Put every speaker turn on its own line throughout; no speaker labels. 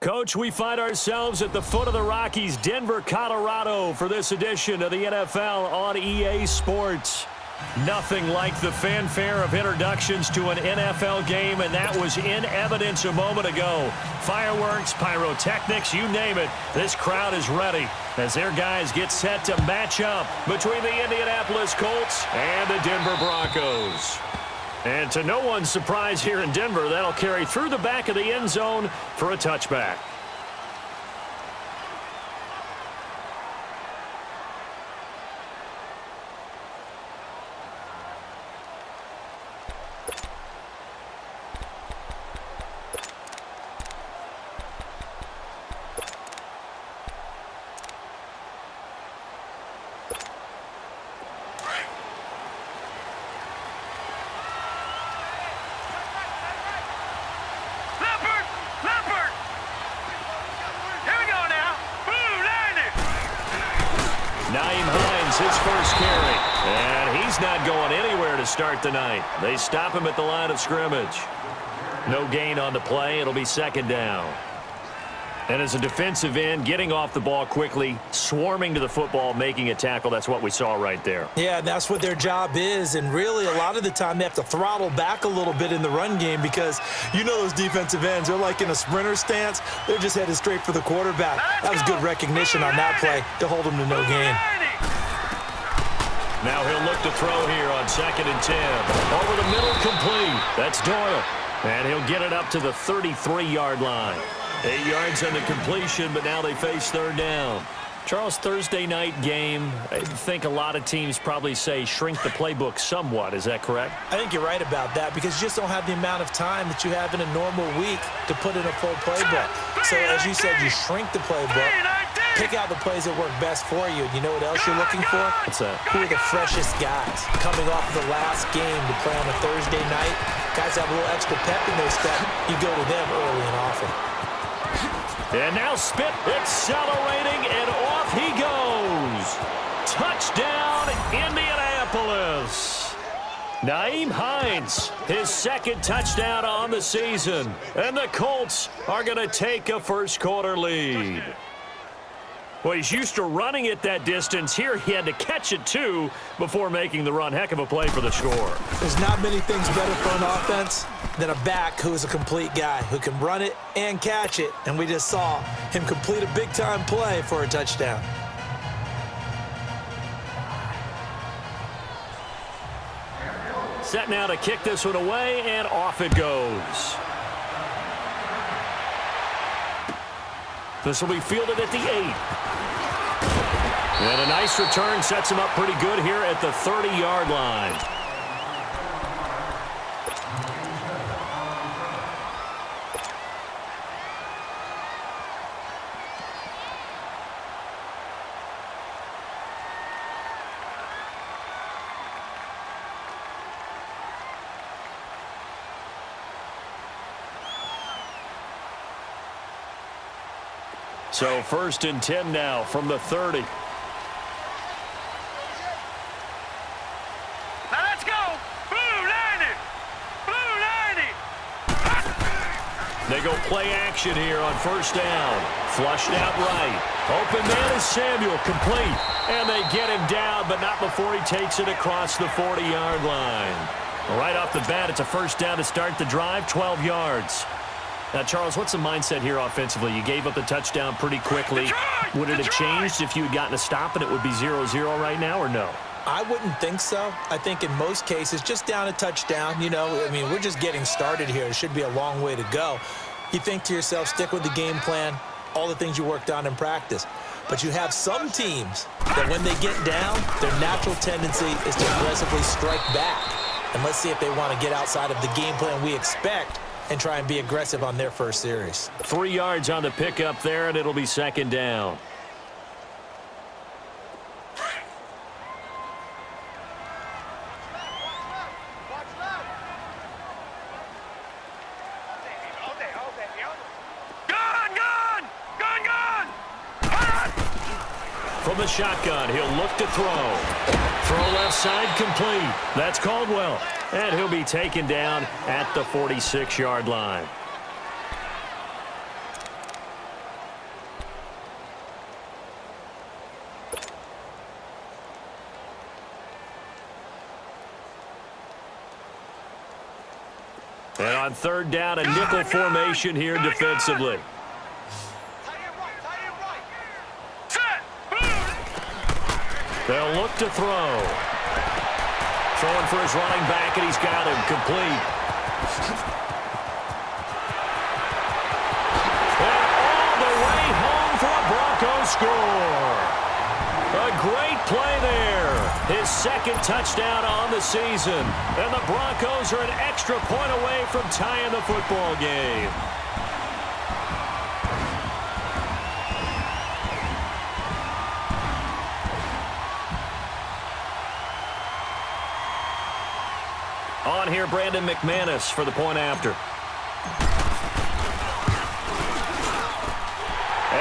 Coach, we find ourselves at the foot of the Rockies, Denver, Colorado, for this edition of the NFL on EA Sports. Nothing like the fanfare of introductions to an NFL game, and that was in evidence a moment ago. Fireworks, pyrotechnics, you name it. This crowd is ready as their guys get set to match up between the Indianapolis Colts and the Denver Broncos. And to no one's surprise here in Denver, that'll carry through the back of the end zone for a touchback. His first carry, and he's not going anywhere to start the night. They stop him at the line of scrimmage. No gain on the play. It'll be second down. And as a defensive end, getting off the ball quickly, swarming to the football, making a tackle, that's what we saw right there.
Yeah, that's what their job is, and really a lot of the time they have to throttle back a little bit in the run game because you know those defensive ends, they're like in a sprinter stance. They're just headed straight for the quarterback. That was good recognition on that play to hold them to no gain.
Now he'll look to throw here on 2nd and 10. Over the middle, complete. That's Doyle. And he'll get it up to the 33-yard line. 8 yards on the completion, but now they face third down. Charles, Thursday night game, I think a lot of teams probably say shrink the playbook somewhat. Is that correct?
I think you're right about that because you just don't have the amount of time that you have in a normal week to put in a full playbook. So as you said, you shrink the playbook. Pick out the plays that work best for you. You know what else you're looking for?
What's that?
Who are the freshest guys coming off the last game to play on a Thursday night? Guys have a little extra pep in their step. You go to them early and often.
And now Spit accelerating, and off he goes. Touchdown, Indianapolis. Nyheim Hines, his second touchdown on the season. And the Colts are going to take a first-quarter lead. Well, he's used to running it that distance. Here he had to catch it, too, before making the run. Heck of a play for the score.
There's not many things better for an offense than a back who is a complete guy who can run it and catch it. And we just saw him complete a big-time play for a touchdown.
Set now to kick this one away, and off it goes. This will be fielded at the 8. And a nice return sets him up pretty good here at the 30-yard line. So 1st and 10 now from the 30.
Let's go! Blue 90! Blue 90!
They go play action here on 1st down. Flushed out right. Open man is Samuel, complete. And they get him down, but not before he takes it across the 40-yard line. Right off the bat, it's a 1st down to start the drive, 12 yards. Now, Charles, what's the mindset here offensively? You gave up the touchdown pretty quickly. Would it have changed if you had gotten a stop and it would be 0-0 right now, or no?
I wouldn't think so. I think in most cases, just down a touchdown, you know, I mean, we're just getting started here. It should be a long way to go. You think to yourself, stick with the game plan, all the things you worked on in practice. But you have some teams that when they get down, their natural tendency is to aggressively strike back. And let's see if they want to get outside of the game plan we expect and try and be aggressive on their first series.
3 yards on the pickup there, and it'll be 2nd down. From the shotgun, he'll look to throw. Throw left side, complete. That's Caldwell. And he'll be taken down at the 46-yard line. And on third down, a nickel formation here defensively. They'll look to throw. Throwing for his running back, and he's got him complete. And all the way home for a Broncos score. A great play there. His second touchdown on the season. And the Broncos are an extra point away from tying the football game. On here, Brandon McManus for the point after.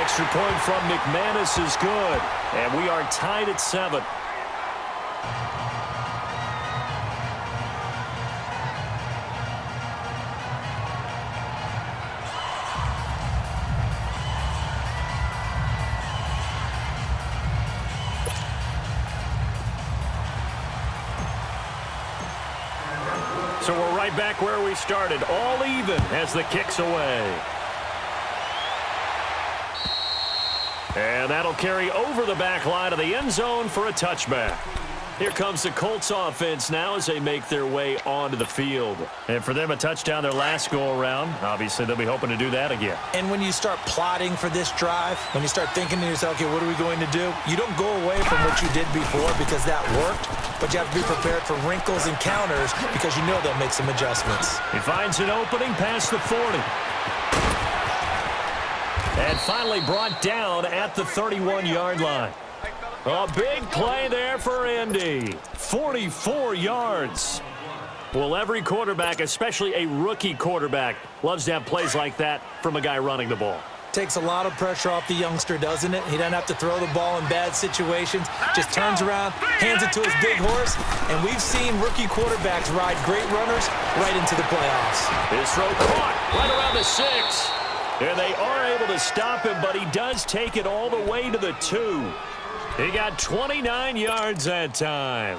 Extra point from McManus is good. And we are tied at 7. So we're right back where we started, all even as the kick's away. And that'll carry over the back line of the end zone for a touchback. Here comes the Colts offense now as they make their way onto the field. And for them, a touchdown their last go-around. Obviously, they'll be hoping to do that again.
And when you start plotting for this drive, when you start thinking to yourself, okay, what are we going to do? You don't go away from what you did before because that worked, but you have to be prepared for wrinkles and counters because you know they'll make some adjustments.
He finds an opening past the 40. And finally brought down at the 31-yard line. A big play there for Indy. 44 yards. Well, every quarterback, especially a rookie quarterback, loves to have plays like that from a guy running the ball.
Takes a lot of pressure off the youngster, doesn't it? He doesn't have to throw the ball in bad situations. Just turns around, hands it to his big horse, and we've seen rookie quarterbacks ride great runners right into the playoffs.
His throw caught right around the 6. And they are able to stop him, but he does take it all the way to the 2. He got 29 yards that time.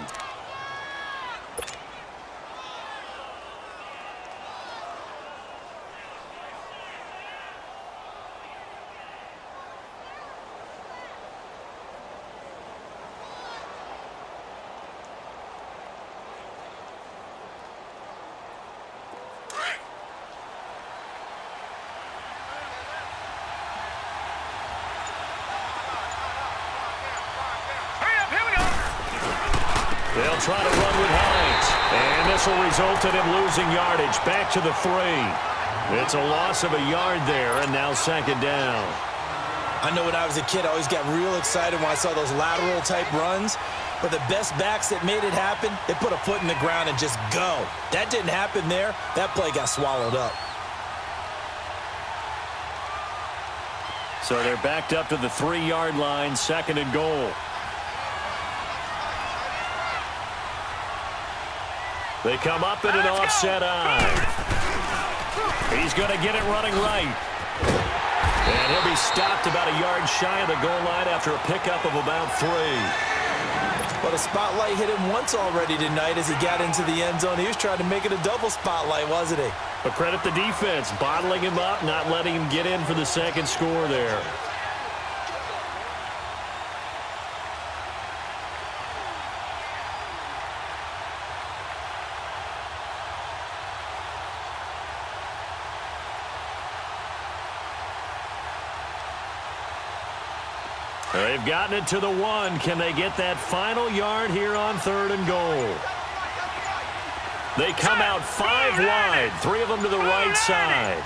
They'll try to run with Hines. And this will result in him losing yardage. Back to the 3. It's a loss of a yard there, and now second down.
I know when I was a kid, I always got real excited when I saw those lateral-type runs. But the best backs that made it happen, they put a foot in the ground and just go. That didn't happen there. That play got swallowed up.
So they're backed up to the 3-yard line, second and goal. They come up in an offset eye. He's going to get it running right. And he'll be stopped about a yard shy of the goal line after a pickup of about 3.
Well, the spotlight hit him once already tonight as he got into the end zone. He was trying to make it a double spotlight, wasn't he?
But credit the defense, bottling him up, not letting him get in for the second score there. They've gotten it to the 1. Can they get that final yard here on third and goal? They come out 5 wide, 3 of them to the right side.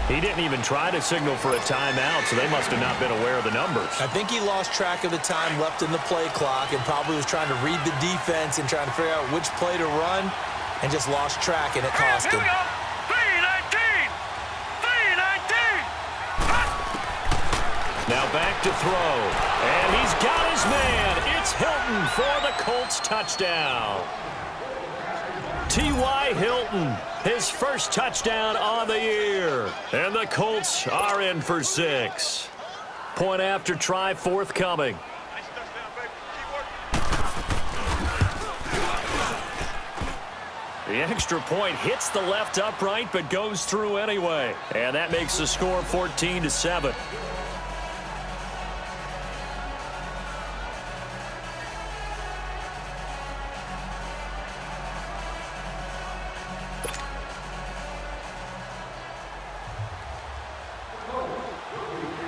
He didn't even try to signal for a timeout, so they must have not been aware of the numbers.
I think he lost track of the time left in the play clock and probably was trying to read the defense and trying to figure out which play to run and just lost track, and it cost him.
Now back to throw, and he's got his man. It's Hilton for the Colts touchdown. T.Y. Hilton, his first touchdown on the year. And the Colts are in for 6. Point after try forthcoming. The extra point hits the left upright but goes through anyway. And that makes the score 14-7.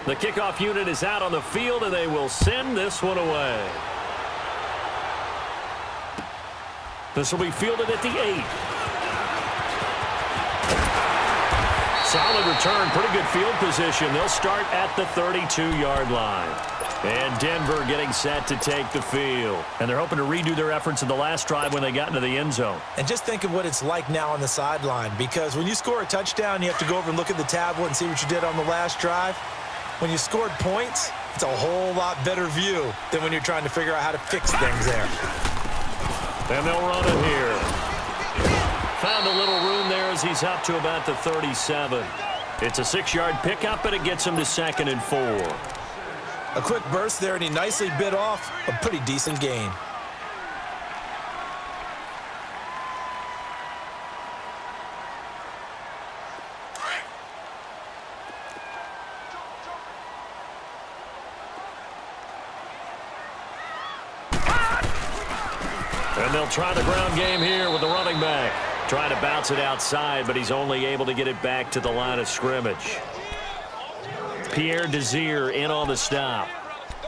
The kickoff unit is out on the field, and they will send this one away. This will be fielded at the 8. Solid return, pretty good field position. They'll start at the 32-yard line. And Denver getting set to take the field. And they're hoping to redo their efforts in the last drive when they got into the end zone.
And just think of what it's like now on the sideline, because when you score a touchdown, you have to go over and look at the tablet and see what you did on the last drive. When you scored points, it's a whole lot better view than when you're trying to figure out how to fix things there.
And they'll run it here. Found a little room there as he's up to about the 37. It's a 6-yard pickup, and it gets him to 2nd and 4.
A quick burst there, and he nicely bit off a pretty decent gain.
And they'll try the ground game here with the running back. Trying to bounce it outside, but he's only able to get it back to the line of scrimmage. Pierre Desir in on the stop.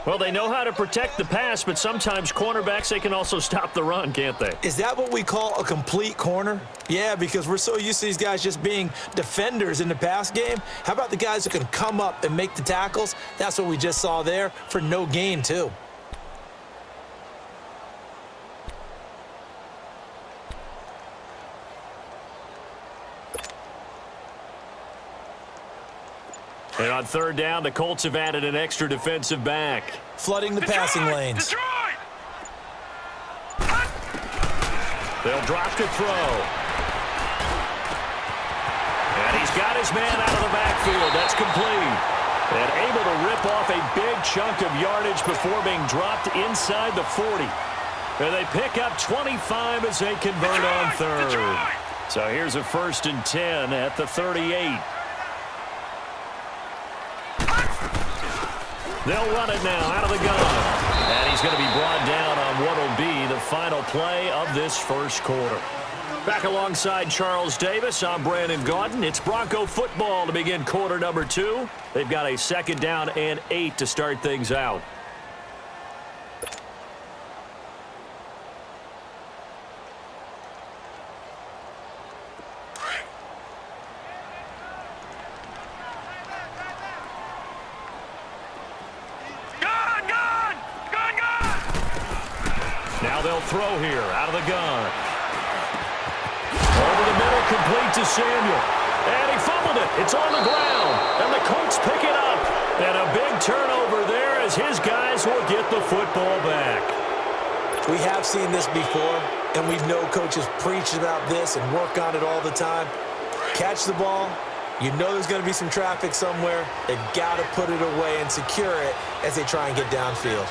Well, they know how to protect the pass, but sometimes cornerbacks, they can also stop the run, can't they?
Is that what we call a complete corner? Yeah, because we're so used to these guys just being defenders in the pass game. How about the guys who can come up and make the tackles? That's what we just saw there for no gain, too.
And on 3rd down, the Colts have added an extra defensive back.
Flooding the passing lanes.
Detroit!
They'll drop to throw. And he's got his man out of the backfield. That's complete. And able to rip off a big chunk of yardage before being dropped inside the 40. And they pick up 25 as they convert on 3rd. So here's a 1st and 10 at the 38. They'll run it now out of the gun. And he's going to be brought down on what will be the final play of this first quarter. Back alongside Charles Davis, I'm Brandon Gaudin. It's Bronco football to begin quarter number 2. They've got a 2nd down and 8 to start things out. Now they'll throw here out of the gun. Over the middle, complete to Samuel. And he fumbled it. It's on the ground. And the Colts pick it up. And a big turnover there as his guys will get the football back.
We have seen this before, and we know coaches preach about this and work on it all the time. Catch the ball. You know there's going to be some traffic somewhere. They've got to put it away and secure it as they try and get downfield.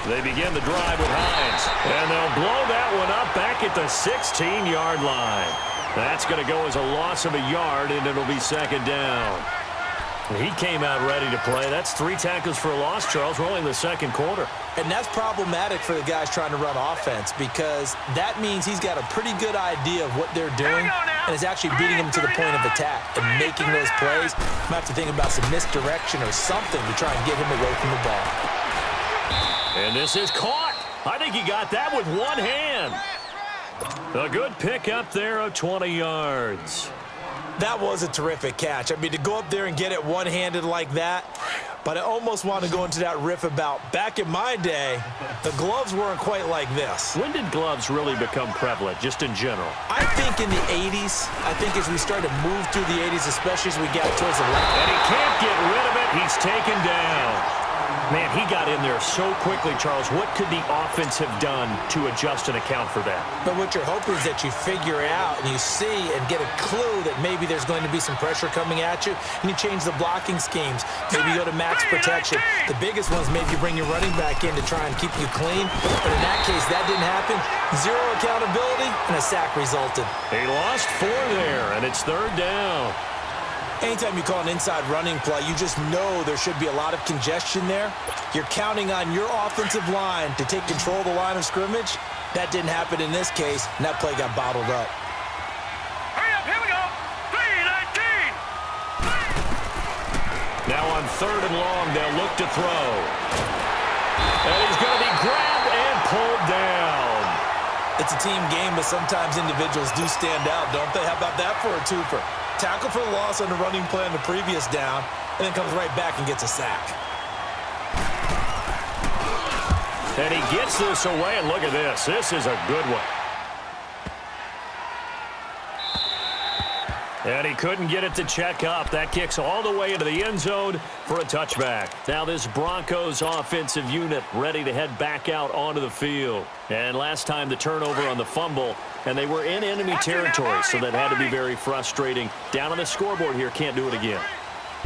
They begin the drive with Hines. And they'll blow that one up back at the 16-yard line. That's going to go as a loss of a yard, and it'll be 2nd down. He came out ready to play. That's 3 tackles for a loss, Charles. We're only in the 2nd quarter.
And that's problematic for the guys trying to run offense, because that means he's got a pretty good idea of what they're doing and is actually beating them to the point of attack and making those plays. Might have to think about some misdirection or something to try and get him away from the ball.
And this is caught. I think he got that with one hand. A good pick up there of 20 yards.
That was a terrific catch. I mean, to go up there and get it one-handed like that, but I almost want to go into that riff about back in my day, the gloves weren't quite like this.
When did gloves really become prevalent, just in general?
I think in the 80s. I think as we started to move through the 80s, especially as we got towards the left.
And he can't get rid of it. He's taken down. Man, he got in there so quickly, Charles. What could the offense have done to adjust and account for that?
But what you're hoping is that you figure out and you see and get a clue that maybe there's going to be some pressure coming at you, and you change the blocking schemes. Maybe you go to max protection. The biggest one's maybe you bring your running back in to try and keep you clean. But in that case, that didn't happen. Zero accountability, and a sack resulted.
He lost 4 there, and it's 3rd down.
Anytime you call an inside running play, you just know there should be a lot of congestion there. You're counting on your offensive line to take control of the line of scrimmage. That didn't happen in this case, and that play got bottled up.
Hurry up, here we go. 3-19.
Now on 3rd and long, they'll look to throw. And he's going to be grabbed and pulled down.
It's a team game, but sometimes individuals do stand out, don't they? How about that for a twofer? Tackle for the loss on the running play on the previous down, and then comes right back and gets a sack.
And he gets this away, and look at this. This is a good one. And he couldn't get it to check up. That kicks all the way into the end zone for a touchback. Now this Broncos offensive unit ready to head back out onto the field. And last time the turnover on the fumble, and they were in enemy territory, so that had to be very frustrating. Down on the scoreboard here, can't do it again.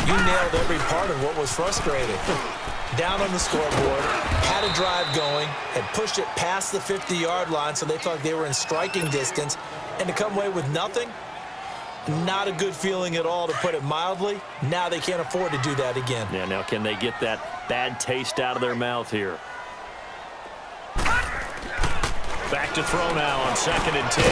You nailed every part of what was frustrating. Down on the scoreboard, had a drive going, had pushed it past the 50-yard line, so they thought they were in striking distance, and to come away with nothing, not a good feeling at all, to put it mildly. Now they can't afford to do that again.
Yeah, now can they get that bad taste out of their mouth here? Back to throw now on 2nd and 10.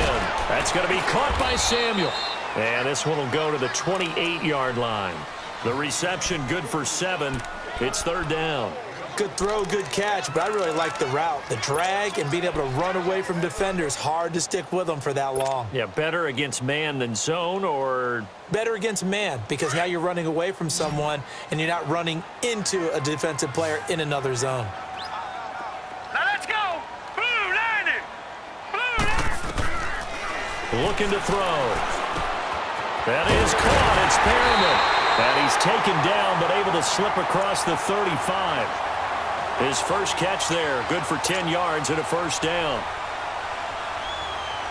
That's going to be caught by Samuel. And this one will go to the 28-yard line. The reception good for 7. It's 3rd down.
Good throw, good catch, but I really like the route. The drag and being able to run away from defenders. Hard to stick with them for that long.
Yeah, better against man than zone, or?
Better against man, because now you're running away from someone and you're not running into a defensive player in another zone.
Now let's go. Blue line it. Blue line.
Looking to throw. That is caught. It's Perriman. And he's taken down, but able to slip across the 35. His first catch there, good for 10 yards and a 1st down.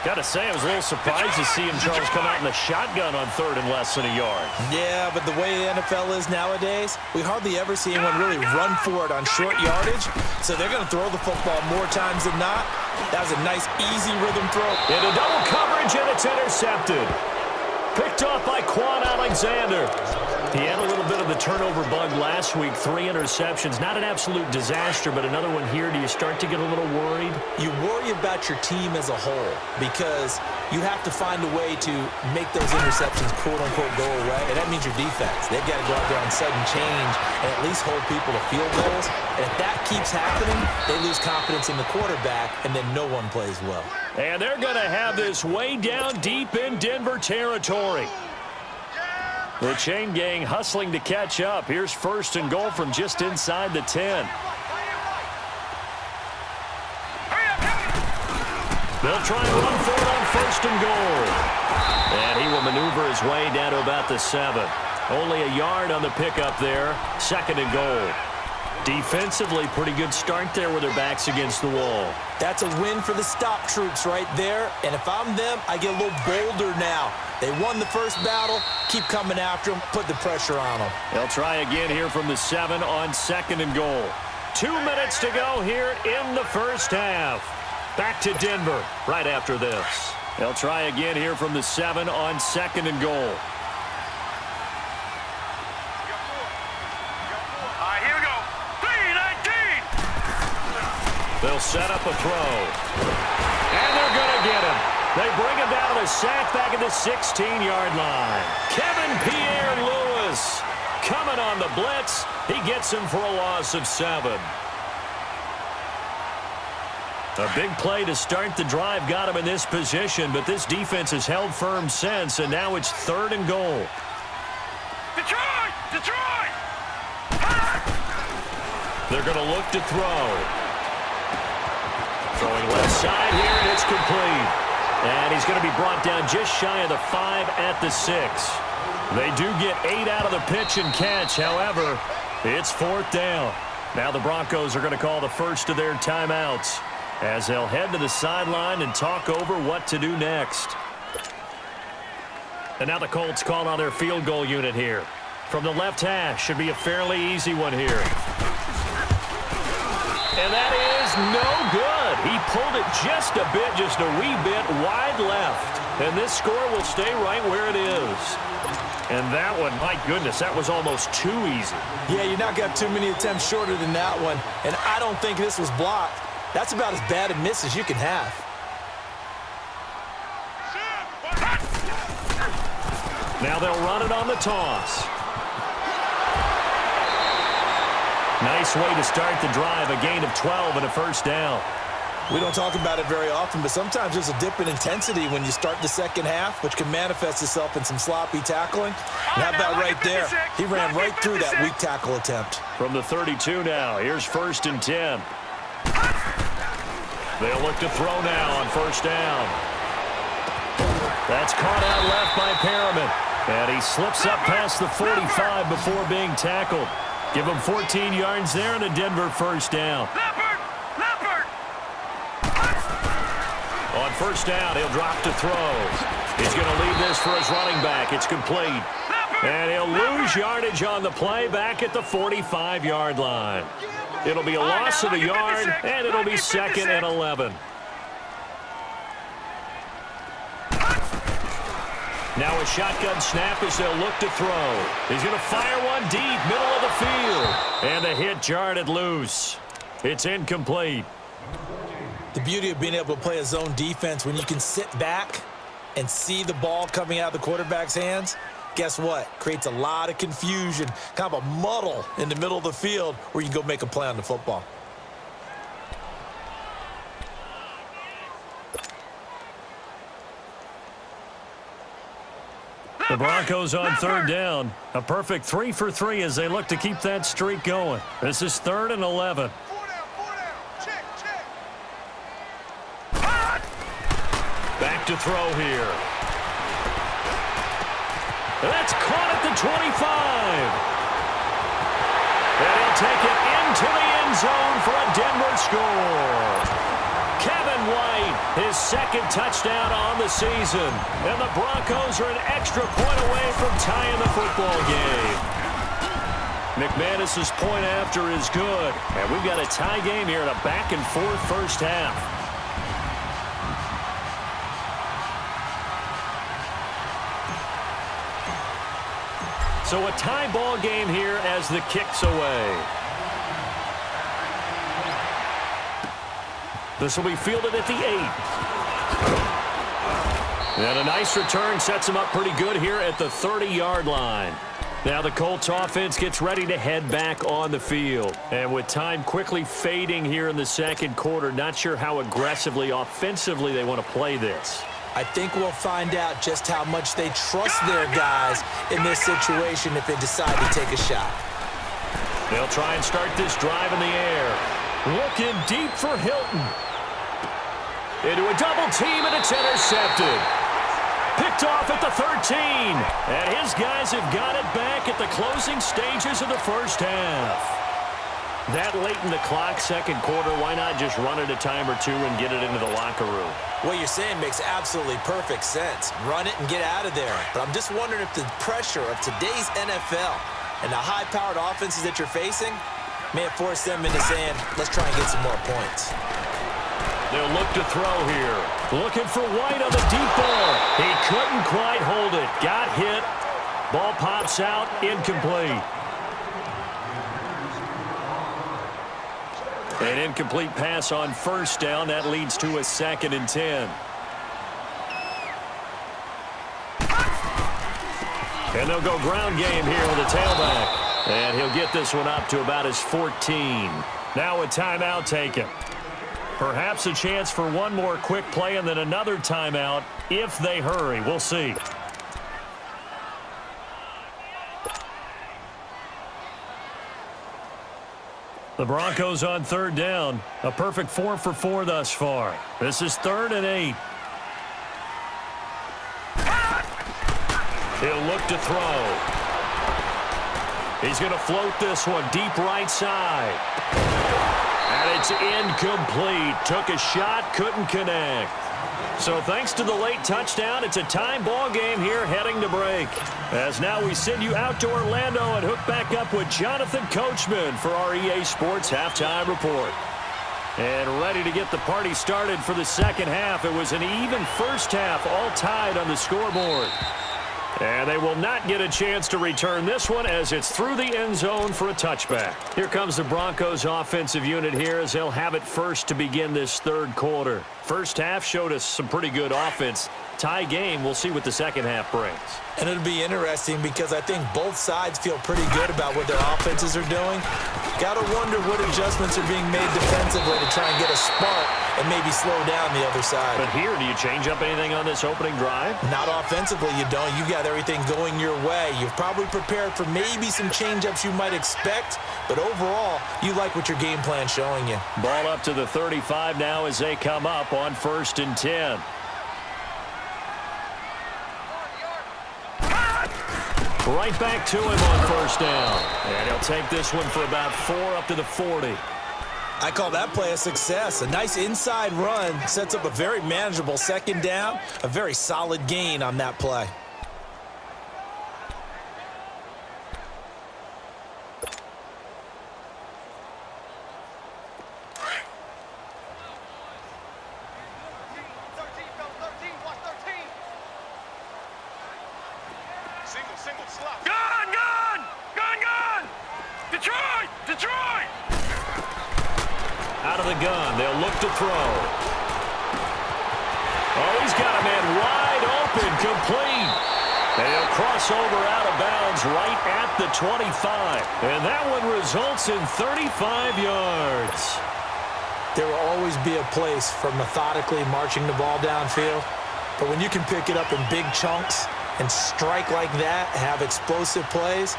Got to say, I was a little surprised to see him, Charles, come out in the shotgun on 3rd and less than a yard.
Yeah, but the way the NFL is nowadays, we hardly ever see anyone really run for it on short yardage. So they're going to throw the football more times than not. That was a nice, easy rhythm throw.
Into double coverage, and it's intercepted. Picked off by Quan Alexander. He had a little bit of the turnover bug last week. 3 interceptions. Not an absolute disaster, but another one here. Do you start to get a little worried?
You worry about your team as a whole because you have to find a way to make those interceptions, quote-unquote, go away. And that means your defense. They've got to go out there on sudden change and at least hold people to field goals. And if that keeps happening, they lose confidence in the quarterback, and then no one plays well.
And they're going to have this way down deep in Denver territory. The chain gang hustling to catch up. Here's 1st and goal from just inside the 10. They'll try and run for it on 1st and goal. And he will maneuver his way down to about the 7. Only a yard on the pickup there. 2nd and goal. Defensively, pretty good start there with their backs against the wall.
That's a win for the stop troops right there. And if I'm them, I get a little bolder now. They won the first battle. Keep coming after them. Put the pressure on them.
They'll try again here from the 7 on 2nd and goal. 2 minutes to go here in the first half. Back to Denver right after this. They'll try again here from the 7 on 2nd and goal.
All right, here we go. 3-19.
They'll set up a throw. And they're going to get him. They bring him down to a sack back at the 16-yard line. Kevin Pierre-Louis coming on the blitz. He gets him for a loss of 7. A big play to start the drive got him in this position, but this defense has held firm since, and now it's 3rd and goal.
Detroit! Detroit!
They're going to look to throw. Throwing left side here, and it's complete. And he's going to be brought down just shy of the 5 at the 6. They do get 8 out of the pitch and catch. However, it's 4th down. Now the Broncos are going to call the first of their timeouts as they'll head to the sideline and talk over what to do next. And now the Colts call on their field goal unit here. From the left hash, should be a fairly easy one here. And that is no good. He pulled it just a bit, just a wee bit wide left. And this score will stay right where it is. And that one, my goodness, that was almost too easy.
Yeah, you're not got too many attempts shorter than that one. And I don't think this was blocked. That's about as bad a miss as you can have.
Now they'll run it on the toss. Nice way to start the drive, a gain of 12 and a first down.
We don't talk about it very often, but sometimes there's a dip in intensity when you start the second half, which can manifest itself in some sloppy tackling. And how about right there? He ran right through that weak tackle attempt.
From the 32 now, here's 1st and 10. They'll look to throw now on first down. That's caught out left by Perriman. And he slips up past the 45 before being tackled. Give him 14 yards there and a Denver first down. On first down, he'll drop to throw. He's going to leave this for his running back. It's complete. And he'll lose yardage on the play back at the 45-yard line. It'll be a loss of a yard, and it'll be 2nd and 11. Now a shotgun snap as they'll look to throw. He's going to fire one deep, middle of the field. And the hit jarred loose. It's incomplete.
The beauty of being able to play a zone defense when you can sit back and see the ball coming out of the quarterback's hands, guess what? Creates a lot of confusion, kind of a muddle in the middle of the field where you can go make a play on the football.
The Broncos on third down. A perfect 3 for 3 as they look to keep that streak going. This is 3rd and 11. Back to throw here. That's caught at the 25. And he'll take it into the end zone for a Denver score. Kevin White, his 2nd touchdown on the season. And the Broncos are an extra point away from tying the football game. McManus's point after is good. And we've got a tie game here in a back-and-forth first half. So a tie ball game here as the kick's away. This will be fielded at the 8. And a nice return sets him up pretty good here at the 30-yard line. Now the Colts offense gets ready to head back on the field. And with time quickly fading here in the second quarter, not sure how aggressively, offensively they want to play this.
I think we'll find out just how much they trust their guys in this situation if they decide to take a shot.
They'll try and start this drive in the air. Looking deep for Hilton. Into a double team, and it's intercepted. Picked off at the 13. And his guys have got it back at the closing stages of the first half. That late in the clock, second quarter, why not just run it a time or two and get it into the locker room?
What you're saying makes absolutely perfect sense. Run it and get out of there. But I'm just wondering if the pressure of today's NFL and the high-powered offenses that you're facing may have forced them into saying, let's try and get some more points.
They'll look to throw here. Looking for White on the deep ball. He couldn't quite hold it. Got hit. Ball pops out. Incomplete. An incomplete pass on first down. That leads to a 2nd and 10. And they'll go ground game here with a tailback. And he'll get this one up to about his 14. Now a timeout taken. Perhaps a chance for one more quick play and then another timeout if they hurry. We'll see. The Broncos on third down. A perfect 4 for 4 thus far. This is 3rd and 8. He'll look to throw. He's going to float this one deep right side. And it's incomplete. Took a shot, couldn't connect. So thanks to the late touchdown, it's a time ball game here heading to break. As now we send you out to Orlando and hook back up with Jonathan Coachman for our EA Sports Halftime Report. And ready to get the party started for the second half. It was an even first half, all tied on the scoreboard. And they will not get a chance to return this one as it's through the end zone for a touchback. Here comes the Broncos offensive unit here as they'll have it first to begin this third quarter. First half showed us some pretty good offense. Tie game, we'll see what the second half brings.
And it'll be interesting because I think both sides feel pretty good about what their offenses are doing. Got to wonder what adjustments are being made defensively to try and get a spark and maybe slow down the other side.
But here, do you change up anything on this opening drive?
Not offensively, you don't. You've got everything going your way. You've probably prepared for maybe some change-ups you might expect, but overall, you like what your game plan's showing you.
Ball up to the 35 now as they come up on 1st and 10. Right back to him on first down. And he'll take this one for about 4 up to the 40.
I call that play a success. A nice inside run sets up a very manageable second down. A very solid gain on that play.
Out of the gun, they'll look to throw. Oh, he's got a man wide open, complete. And he'll cross over out of bounds right at the 25. And that one results in 35 yards.
There will always be a place for methodically marching the ball downfield. But when you can pick it up in big chunks and strike like that, have explosive plays,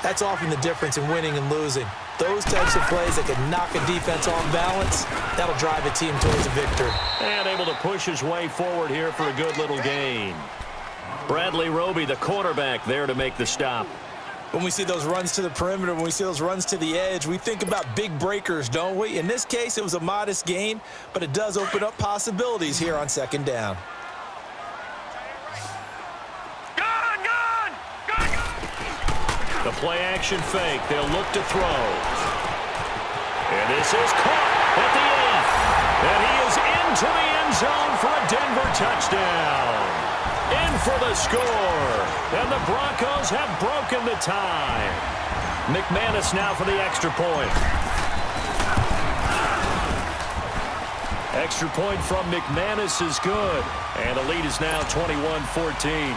that's often the difference in winning and losing. Those types of plays that can knock a defense off balance, that'll drive a team towards a victory.
And able to push his way forward here for a good little gain. Bradley Roby, the quarterback, there to make the stop.
When we see those runs to the perimeter, when we see those runs to the edge, we think about big breakers, don't we? In this case, it was a modest gain, but it does open up possibilities here on second down.
The play-action fake. They'll look to throw. And this is caught at the 8. And he is into the end zone for a Denver touchdown. In for the score. And the Broncos have broken the tie. McManus now for the extra point. Extra point from McManus is good. And the lead is now 21-14.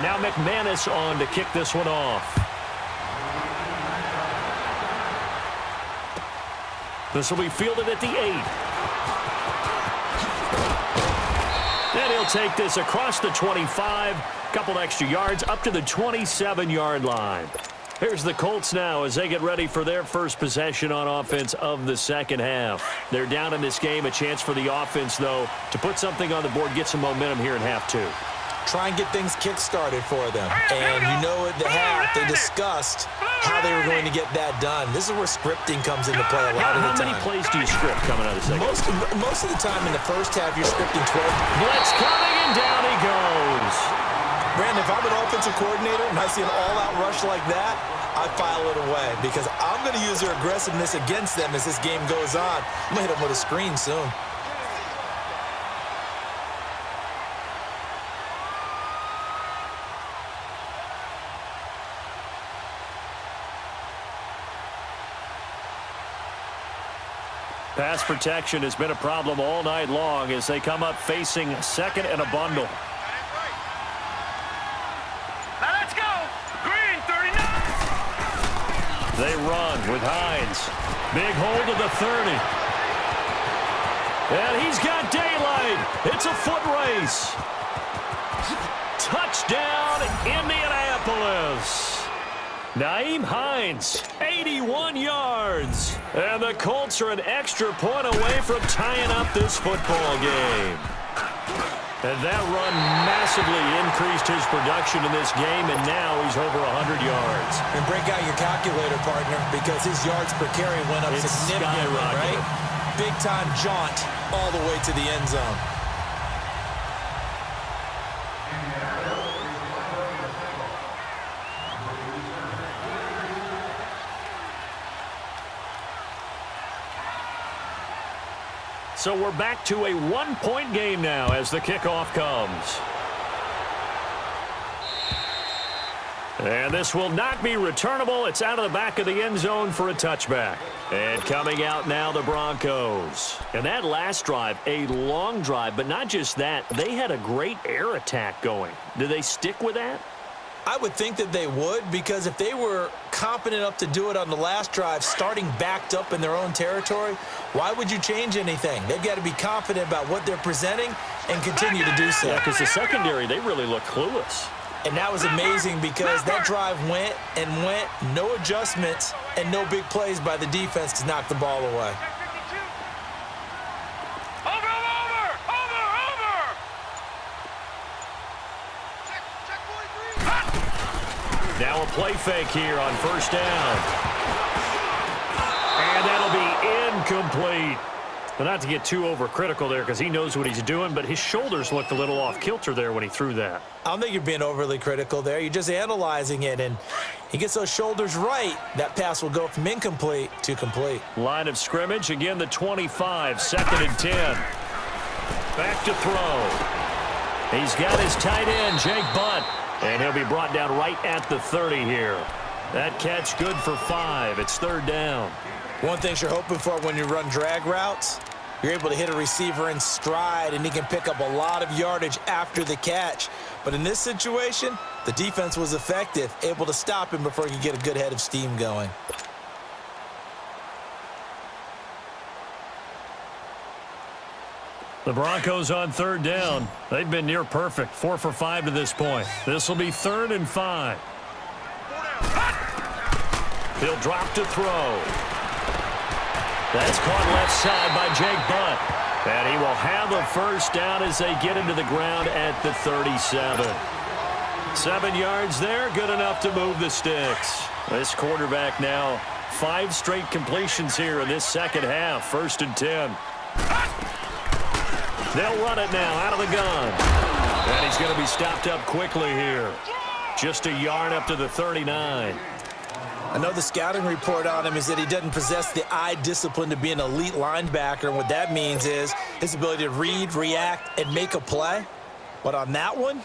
Now McManus on to kick this one off. This will be fielded at the 8. And he'll take this across the 25. Couple extra yards up to the 27-yard line. Here's the Colts now as they get ready for their first possession on offense of the second half. They're down in this game. A chance for the offense, though, to put something on the board, get some momentum here in half 2.
Try and get things kick-started for them. And you know at the half, they discussed how they were going to get that done. This is where scripting comes into play a lot of the time.
How many plays do you script coming out of the second?
Most of the time in the first half, you're scripting 12.
Blitz coming, and down he goes.
Brandon, if I'm an offensive coordinator and I see an all-out rush like that, I file it away because I'm going to use their aggressiveness against them as this game goes on. I'm going to hit them with a screen soon.
Pass protection has been a problem all night long as they come up facing second and a bundle.
Now let's go. Green, 39.
They run with Hines. Big hold of the 30. And he's got daylight. It's a foot race. Touchdown, Indianapolis. Nyheim Hines, 81 yards. And the Colts are an extra point away from tying up this football game. And that run massively increased his production in this game, and now he's over 100 yards.
And break out your calculator, partner, because his yards per carry went up significantly, right? Big-time jaunt all the way to the end zone.
So we're back to a one-point game now as the kickoff comes. And this will not be returnable. It's out of the back of the end zone for a touchback. And coming out now, the Broncos. And that last drive, a long drive, but not just that. They had a great air attack going. Do they stick with that?
I would think that they would, because if they were competent enough to do it on the last drive, starting backed up in their own territory, why would you change anything? They've got to be confident about what they're presenting and continue to do so.
Yeah, because the secondary, they really look clueless.
And that was amazing because that drive went and went, no adjustments, and no big plays by the defense to knock the ball away.
Now a play fake here on first down. And that'll be incomplete. But not to get too overcritical there because he knows what he's doing, but his shoulders looked a little off kilter there when he threw that.
I don't think you're being overly critical there. You're just analyzing it, and he gets those shoulders right. That pass will go from incomplete to complete.
Line of scrimmage, again the 25, 2nd and 10. Back to throw. He's got his tight end, Jake Butt. And he'll be brought down right at the 30 here. That catch good for 5. It's 3rd down.
One thing you're hoping for when you run drag routes, you're able to hit a receiver in stride, and he can pick up a lot of yardage after the catch. But in this situation, the defense was effective, able to stop him before he could get a good head of steam going.
The Broncos on 3rd down. They've been near perfect, 4 for 5 to this point. This will be 3rd and 5. He'll drop to throw. That's caught left side by Jake Butt. And he will have a first down as they get into the ground at the 37. 7 yards there, good enough to move the sticks. This quarterback now, 5 straight completions here in this second half. 1st and 10. They'll run it now out of the gun. And he's going to be stopped up quickly here. Just a yard up to the 39.
I know the scouting report on him is that he doesn't possess the eye discipline to be an elite linebacker. And what that means is his ability to read, react, and make a play. But on that one,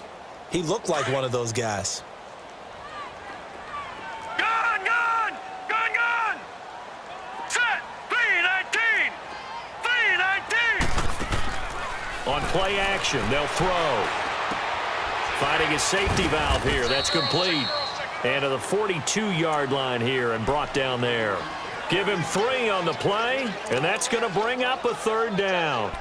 he looked like one of those guys.
Gun, gun! Gun, gun! Set! 3-19! 3-19!
On play action, they'll throw. Finding a safety valve here. That's complete. And to the 42-yard line here and brought down there. Give him 3 on the play, and that's going to bring up a 3rd down.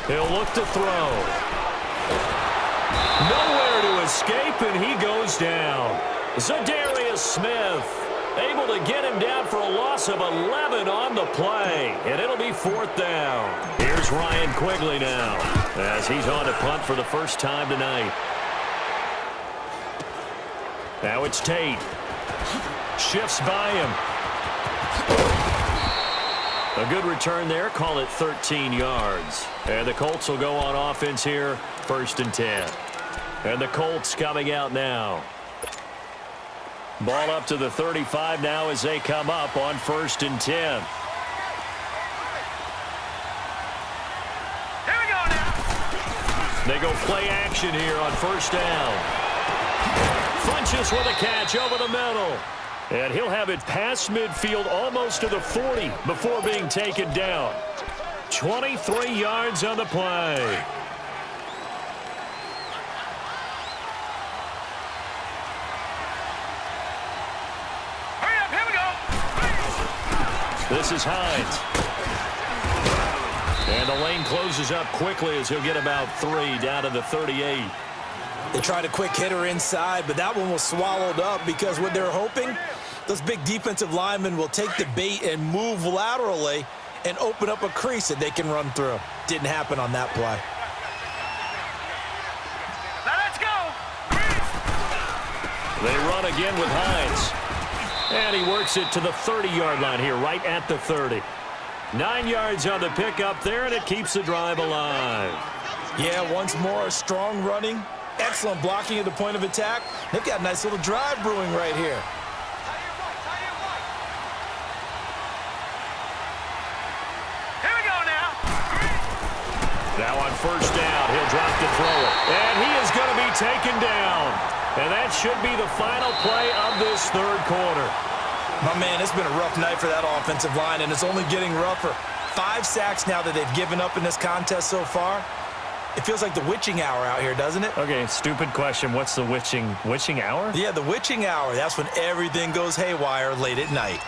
He'll look to throw. Nowhere to escape, and he goes down. Zadarius Smith able to get him down for a loss of 11 on the play, and it'll be 4th down. Here's Ryan Quigley now as he's on to punt for the first time tonight. Now it's Tate. Shifts by him. A good return there. Call it 13 yards. And the Colts will go on offense here. 1st and 10. And the Colts coming out now. Ball up to the 35 now as they come up on 1st and 10.
Here we go now.
They go play action here on 1st down. Funches with a catch over the middle. And he'll have it past midfield almost to the 40 before being taken down. 23 yards on the play. This is Hines. And the lane closes up quickly as he'll get about 3 down to the 38.
They tried a quick hitter inside, but that one was swallowed up because what they're hoping, those big defensive linemen will take the bait and move laterally and open up a crease that they can run through. Didn't happen on that play.
Now let's go.
They run again with Hines. And he works it to the 30-yard line here, right at the 30. 9 yards on the pickup there, and it keeps the drive alive.
Yeah, once more, strong running, excellent blocking at the point of attack. They've got a nice little drive brewing right here.
Here we go now.
Now on first down, he'll drop to throw it. And he is going to be taken down. And that should be the final play of this third quarter.
My man, it's been a rough night for that offensive line, and it's only getting rougher. 5 sacks now that they've given up in this contest so far. It feels like the witching hour out here, doesn't it?
Okay, stupid question. What's the witching hour?
Yeah, the witching hour. That's when everything goes haywire late at night.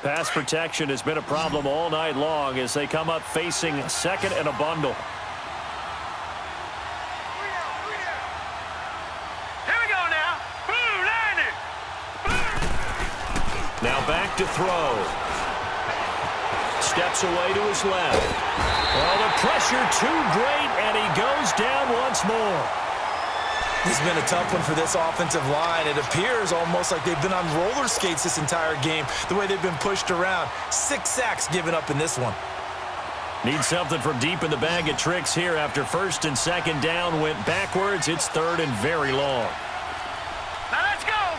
Pass protection has been a problem all night long as they come up facing second and a bundle.
Here we go now. Boom, landed.
Now back to throw. Steps away to his left. Well, the pressure too great, and he goes down once more.
This has been a tough one for this offensive line. It appears almost like they've been on roller skates this entire game, the way they've been pushed around. 6 sacks given up in this one.
Need something from deep in the bag of tricks here after first and second down went backwards. It's third and very long.
Now let's go.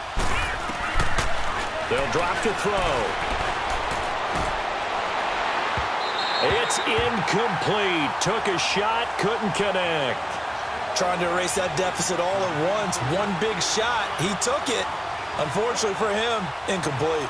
They'll drop to throw. It's incomplete. Took a shot, couldn't connect.
Trying to erase that deficit all at once. One big shot. He took it. Unfortunately for him, incomplete.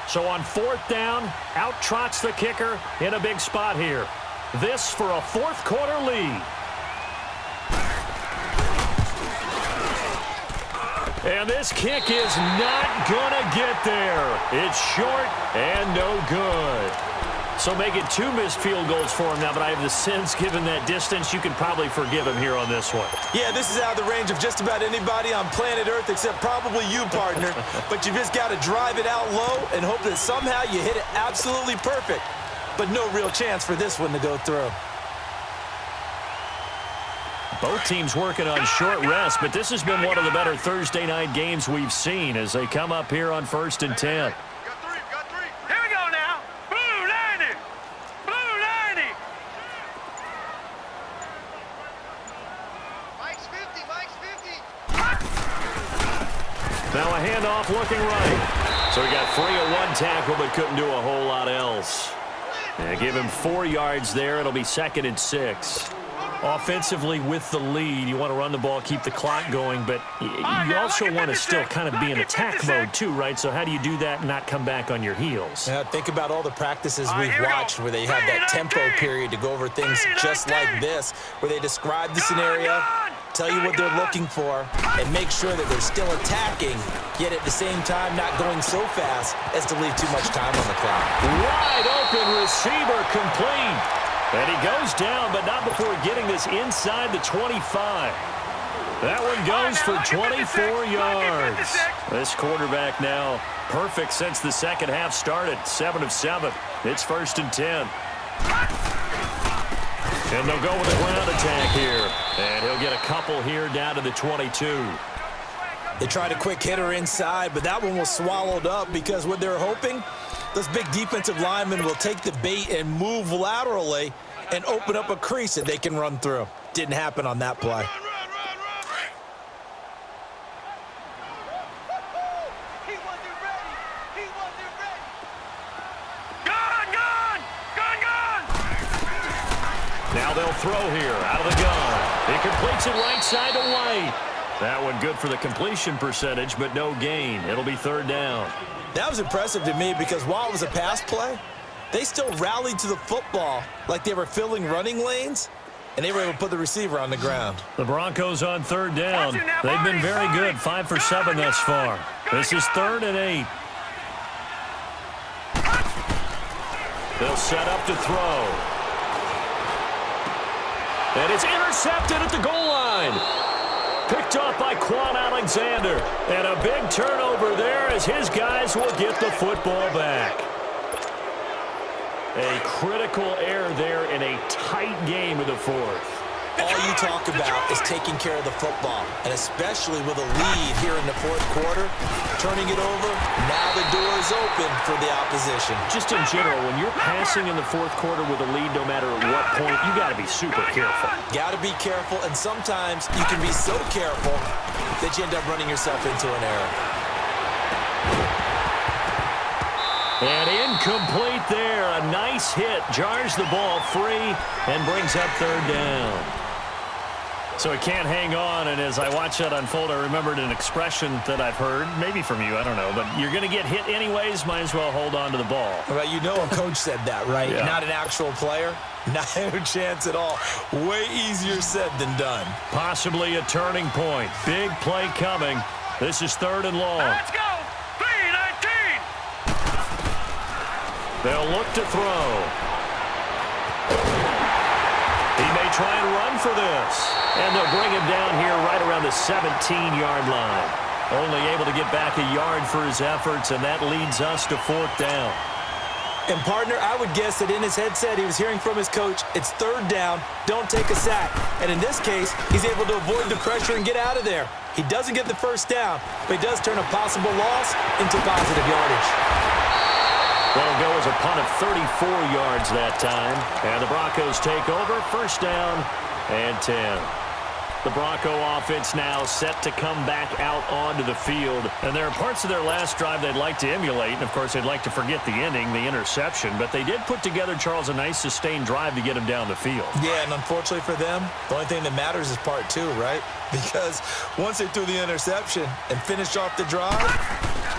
So on fourth down, out trots the kicker in a big spot here. This for a fourth quarter lead. And this kick is not going to get there. It's short and no good. So make it 2 missed field goals for him now, but I have the sense, given that distance, you can probably forgive him here on this one.
Yeah, this is out of the range of just about anybody on planet Earth except probably you, partner. But you just got to drive it out low and hope that somehow you hit it absolutely perfect. But no real chance for this one to go through.
Both teams working on short rest, but this has been one of the better Thursday night games we've seen as they come up here on first and 10.
Got three. Here we go now. Boom, landed. Boom, landed.
Mike's 50.
Now a handoff looking right. So he got free of 1 tackle but couldn't do a whole lot else. And give him 4 yards there. It'll be 2nd and 6. Offensively with the lead, you want to run the ball, keep the clock going, but you also want to still kind of be in attack mode too, right? So how do you do that and not come back on your heels?
Yeah, think about all the practices we've watched where they have that tempo period to go over things just like this, where they describe the scenario, tell you what they're looking for, and make sure that they're still attacking, yet at the same time not going so fast as to leave too much time on the clock.
Wide open receiver complete. And he goes down, but not before getting this inside the 25. That one goes for 24 yards. This quarterback now perfect since the second half started. 7 of 7. It's 1st and 10. And they'll go with a ground attack here. And he'll get a couple here down to the 22.
They tried a quick hitter inside, but that one was swallowed up because what they're hoping, those big defensive linemen will take the bait and move laterally and open up a crease that they can run through. Didn't happen on that play.
Now they'll throw here out of the gun. He completes it right side to White. That one good for the completion percentage, but no gain. It'll be third down.
That was impressive to me because while it was a pass play, they still rallied to the football like they were filling running lanes, and they were able to put the receiver on the ground.
The Broncos on third down. They've been very good, 5 for 7 thus far. This is 3rd and 8. They'll set up to throw. And it's intercepted at the goal line. Picked off by Quan Alexander. And a big turnover there as his guys will get the football back. A critical error there in a tight game of the fourth.
All you talk about is taking care of the football, and especially with a lead here in the fourth quarter, turning it over, now the door is open for the opposition.
Just in general, when you're passing in the fourth quarter with a lead, no matter at what point, you got to be super careful.
Got to be careful, and sometimes you can be so careful that you end up running yourself into an error.
And incomplete there. A nice hit. Jars the ball free and brings up third down. So it can't hang on, and as I watch that unfold, I remembered an expression that I've heard, maybe from you, I don't know, but you're going to get hit anyways, might as well hold on to the ball.
Well, you know a coach said that, right?
Yeah.
Not an actual player. Not a chance at all. Way easier said than done.
Possibly a turning point. Big play coming. This is 3rd and long.
Let's go. 3-19.
They'll look to throw. He may try and run for this. And they'll bring him down here right around the 17-yard line. Only able to get back a yard for his efforts, and that leads us to 4th down.
And, partner, I would guess that in his headset he was hearing from his coach, it's 3rd down, don't take a sack. And in this case, he's able to avoid the pressure and get out of there. He doesn't get the first down, but he does turn a possible loss into positive yardage.
That'll go as a punt of 34 yards that time. And the Broncos take over, 1st down and 10. The Bronco offense now set to come back out onto the field. And there are parts of their last drive they'd like to emulate. And, of course, they'd like to forget the ending, the interception. But they did put together, Charles, a nice sustained drive to get him down the field.
Yeah, and unfortunately for them, the only thing that matters is part 2, right? Because once they threw the interception and finished off the drive,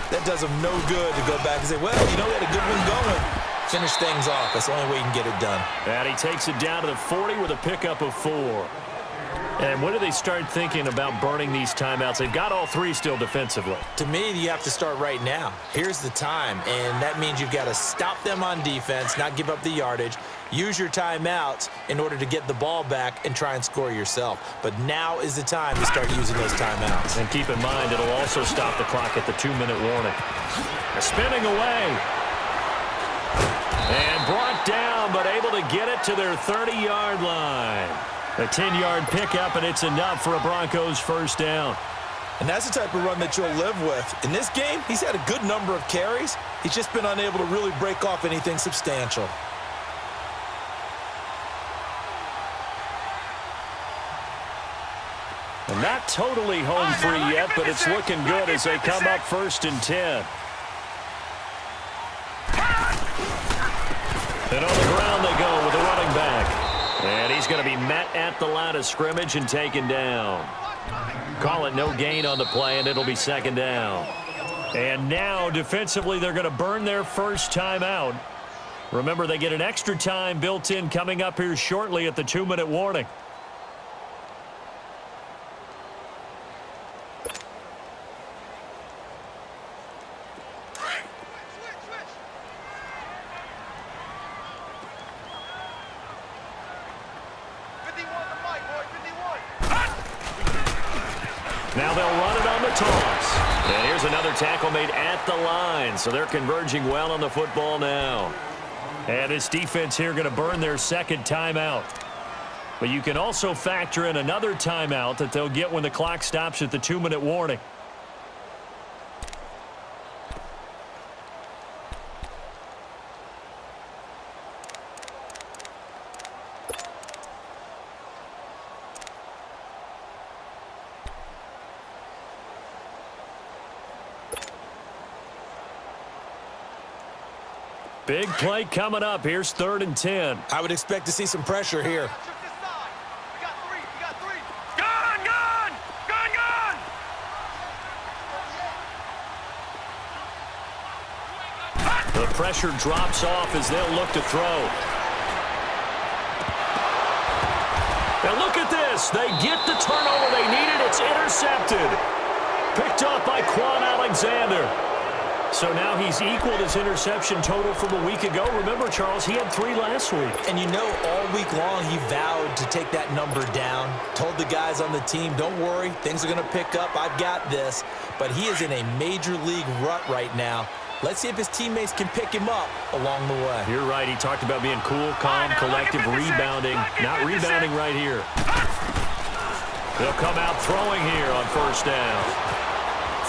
that does them no good to go back and say, well, you know, we had a good one going. Finish things off. That's the only way you can get it done.
And he takes it down to the 40 with a pickup of 4. And when do they start thinking about burning these timeouts? They've got all 3 still defensively.
To me, you have to start right now. Here's the time, and that means you've got to stop them on defense, not give up the yardage, use your timeouts in order to get the ball back and try and score yourself. But now is the time to start using those timeouts.
And keep in mind, it'll also stop the clock at the 2-minute warning. Spinning away. And brought down, but able to get it to their 30-yard line. A 10-yard pickup, and it's enough for a Broncos 1st down.
And that's the type of run that you'll live with. In this game, he's had a good number of carries. He's just been unable to really break off anything substantial.
And not totally home free yet, but it's looking good as they come up 1st and 10. And on the ground they go with the running back. And he's going to be met at the line of scrimmage and taken down. Call it no gain on the play, and it'll be 2nd down. And now, defensively, they're going to burn their first timeout. Remember, they get an extra time built in coming up here shortly at the 2-minute warning. Now they'll run it on the toss. And here's another tackle made at the line. So they're converging well on the football now. And this defense here going to burn their 2nd timeout. But you can also factor in another timeout that they'll get when the clock stops at the 2-minute warning. Big play coming up. Here's 3rd and 10.
I would expect to see some pressure here.
Gone, gone! Gone, gone!
pressure drops off as they'll look to throw. Now look at this. They get the turnover they needed. It's intercepted. Picked up by Quan Alexander. So now he's equaled his interception total from a week ago. Remember, Charles, he had 3 last week.
And you know, all week long he vowed to take that number down. Told the guys on the team, don't worry, things are going to pick up. I've got this. But he is in a major league rut right now. Let's see if his teammates can pick him up along the way.
You're right. He talked about being cool, calm, collective, rebounding. Not rebounding right here. They'll come out throwing here on first down.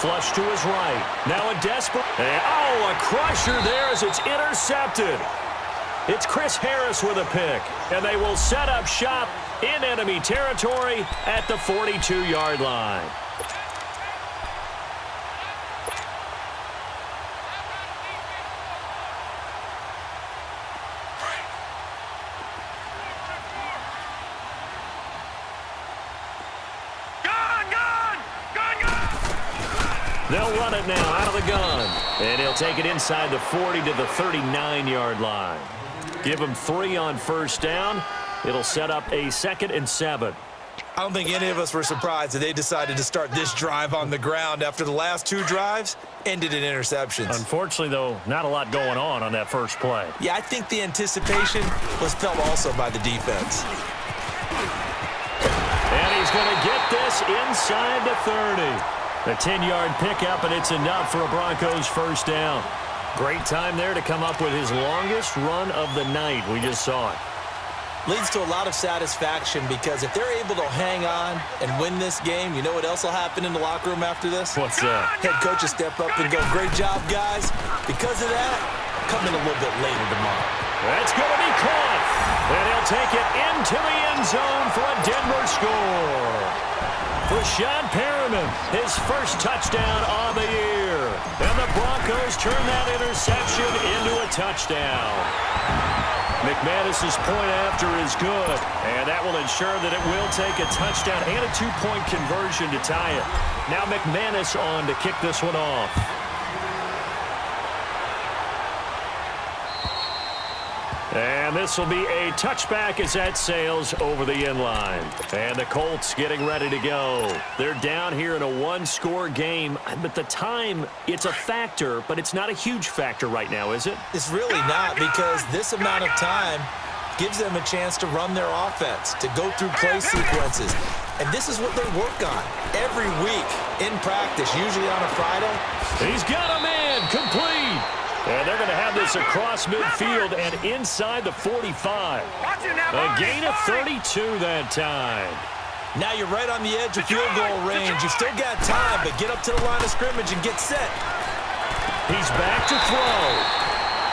Flush to his right. Now a desperate. Oh, a crusher there as it's intercepted. It's Chris Harris with a pick. And they will set up shop in enemy territory at the 42-yard line. They'll run it now out of the gun. And he'll take it inside the 40 to the 39-yard line. Give him 3 on first down. It'll set up a 2nd and 7.
I don't think any of us were surprised that they decided to start this drive on the ground after the last 2 drives ended in interceptions.
Unfortunately, though, not a lot going on that first play.
Yeah, I think the anticipation was felt also by the defense.
And he's going to get this inside the 30. A 10-yard pickup, and it's enough for a Broncos first down. Great time there to come up with his longest run of the night. We just saw it.
Leads to a lot of satisfaction because if they're able to hang on and win this game, you know what else will happen in the locker room after this?
What's that?
Head coach will step up and go, great job, guys. Because of that, come in a little bit later tomorrow.
That's going to be caught. And he'll take it into the end zone for a Denver score. Rashad Perriman, his first touchdown on the year. And the Broncos turn that interception into a touchdown. McManus's point after is good, and that will ensure that it will take a touchdown and a 2-point conversion to tie it. Now McManus on to kick this one off. And this will be a touchback as that sails over the end line. And the Colts getting ready to go. They're down here in a 1-score game. But the time, it's a factor, but it's not a huge factor right now, is it?
It's really not, because this amount of time gives them a chance to run their offense, to go through play sequences. And this is what they work on every week in practice, usually on a Friday.
He's got a man complete. And they're going to have this across midfield and inside the 45. A gain of 32 that time.
Now you're right on the edge of field goal range. You've still got time, but get up to the line of scrimmage and get set.
He's back to throw.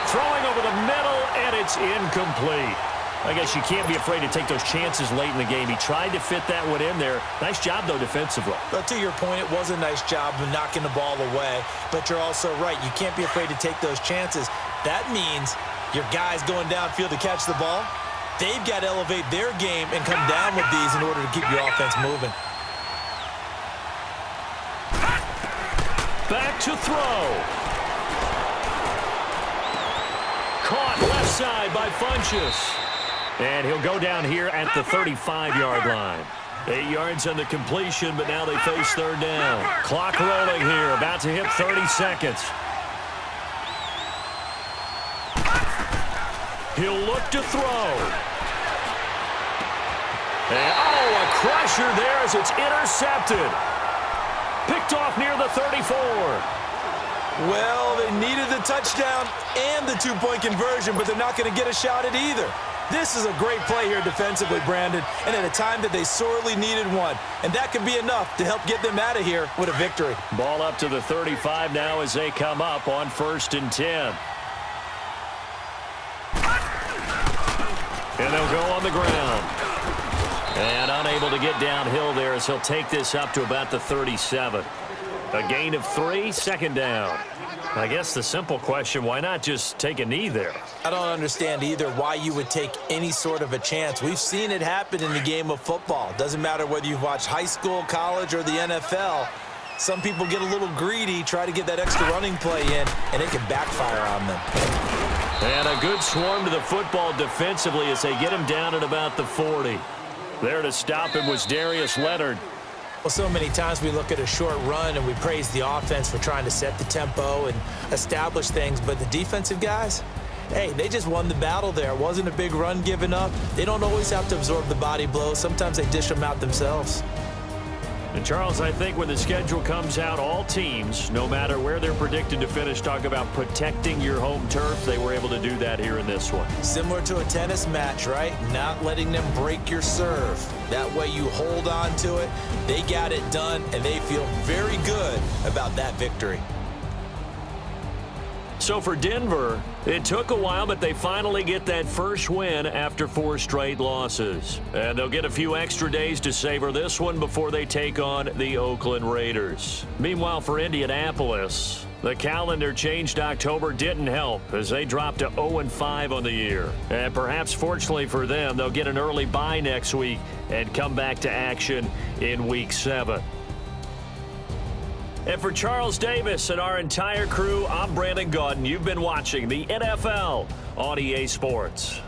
Throwing over the middle, and it's incomplete. I guess you can't be afraid to take those chances late in the game. He tried to fit that one in there. Nice job, though, defensively.
But to your point, it was a nice job of knocking the ball away. But you're also right. You can't be afraid to take those chances. That means your guys going downfield to catch the ball, they've got to elevate their game and come down with these in order to keep your offense moving.
Back to throw. Caught left side by Funchess. And he'll go down here at the 35-yard line. 8 yards on the completion, but now they face third down. Clock rolling here, about to hit 30 seconds. He'll look to throw. And, a crusher there as it's intercepted. Picked off near the 34.
Well, they needed the touchdown and the 2-point conversion, but they're not going to get a shot at either. This is a great play here defensively, Brandon, and at a time that they sorely needed one. And that could be enough to help get them out of here with a victory.
Ball up to the 35 now as they come up on 1st and 10. And they'll go on the ground. And unable to get downhill there as he'll take this up to about the 37. A gain of 3, 2nd down. I guess the simple question, why not just take a knee there?
I don't understand either why you would take any sort of a chance. We've seen it happen in the game of football. Doesn't matter whether you've watched high school, college, or the NFL. Some people get a little greedy, try to get that extra running play in, and it can backfire on them.
And a good swarm to the football defensively as they get him down at about the 40. There to stop him was Darius Leonard.
Well, so many times we look at a short run and we praise the offense for trying to set the tempo and establish things, but the defensive guys, hey, they just won the battle there. It wasn't a big run given up. They don't always have to absorb the body blows. Sometimes they dish them out themselves.
And Charles, I think when the schedule comes out, all teams, no matter where they're predicted to finish, talk about protecting your home turf. They were able to do that here in this one.
Similar to a tennis match, right? Not letting them break your serve. That way you hold on to it. They got it done, and they feel very good about that victory.
So for Denver, it took a while, but they finally get that first win after 4 straight losses. And they'll get a few extra days to savor this one before they take on the Oakland Raiders. Meanwhile, for Indianapolis, the calendar changed. October didn't help as they dropped to 0-5 on the year. And perhaps fortunately for them, they'll get an early bye next week and come back to action in Week 7. And for Charles Davis and our entire crew, I'm Brandon Gaudin. You've been watching the NFL on EA Sports.